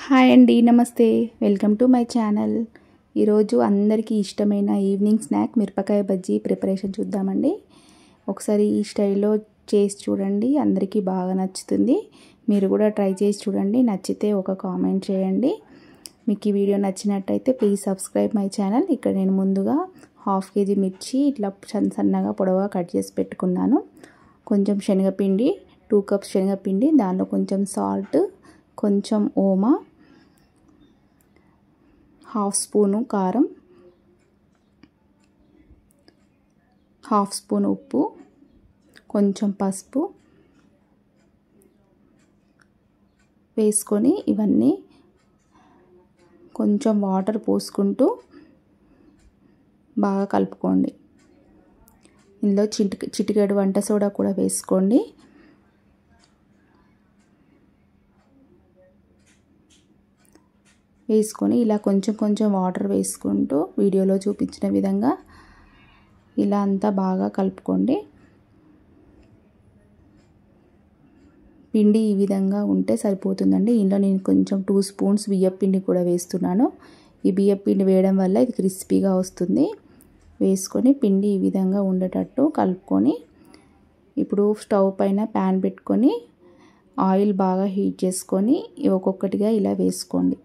Hi అండి, నమస్తే. Welcome to my channel. ఈరోజు అందరికీ ఇష్టమైన ఈవినింగ్ స్నాక్ మిరపకాయ బజ్జీ ప్రిపరేషన్ చూద్దామండి. ఒకసారి ఈ స్టైల్లో చేసి చూడండి, అందరికీ బాగా నచ్చుతుంది. మీరు కూడా ట్రై చేసి చూడండి, నచ్చితే ఒక కామెంట్ చేయండి. మీకు ఈ వీడియో నచ్చినట్టయితే ప్లీజ్ సబ్స్క్రైబ్ మై ఛానల్. ఇక్కడ నేను ముందుగా 1/2 kg మిర్చి ఇట్లా సన్నగా పొడవుగా కట్ చేసి పెట్టుకున్నాను. కొంచెం శనగపిండి, 2 cups శనగపిండి, దానిలో కొంచెం సాల్ట్, కొంచెం ఓమా, 1/2 spoon కారం, 1/2 spoon ఉప్పు, కొంచెం పసుపు వేసుకొని ఇవన్నీ కొంచెం వాటర్ పోసుకుంటూ బాగా కలుపుకోండి. ఇందులో చిటికెడు వంట సోడా కూడా వేసుకోండి. వేసుకొని ఇలా కొంచెం కొంచెం వాటర్ వేసుకుంటూ వీడియోలో చూపించిన విధంగా ఇలా అంతా బాగా కలుపుకోండి. పిండి ఈ విధంగా ఉంటే సరిపోతుందండి. ఇందులో నేను కొంచెం 2 spoons బియ్యపిండి కూడా వేస్తున్నాను. ఈ బియ్యపిండి వేయడం వల్ల ఇది క్రిస్పీగా వస్తుంది. వేసుకొని పిండి ఈ విధంగా ఉండేటట్టు కలుపుకొని ఇప్పుడు స్టవ్ పైన ప్యాన్ పెట్టుకొని ఆయిల్ బాగా హీట్ చేసుకొని ఒక్కొక్కటిగా ఇలా వేసుకోండి.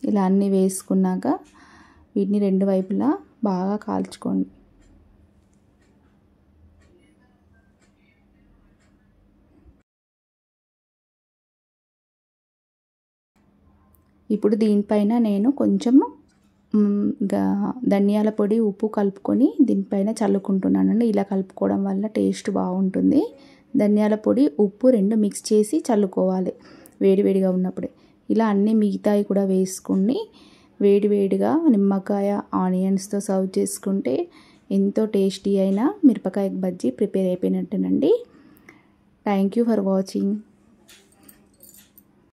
ఇలా అన్నీ వేసుకున్నాక వీటిని రెండు వైపులా బాగా కాల్చుకోండి. ఇప్పుడు దీనిపైన నేను కొంచెం ధనియాల పొడి, ఉప్పు కలుపుకొని దీనిపైన చల్లుకుంటున్నానండి. ఇలా కలుపుకోవడం వల్ల టేస్ట్ బాగుంటుంది. ధనియాల పొడి, ఉప్పు రెండు మిక్స్ చేసి చల్లుకోవాలి వేడివేడిగా ఉన్నప్పుడే. ఇలా అన్ని మిగతాయి కూడా వేసుకుని వేడివేడిగా నిమ్మకాయ, ఆనియన్స్తో సర్వ్ చేసుకుంటే ఎంతో టేస్టీ అయిన మిరపకాయ బజ్జీ ప్రిపేర్ అయిపోయినట్టేనండి. Thank you for watching.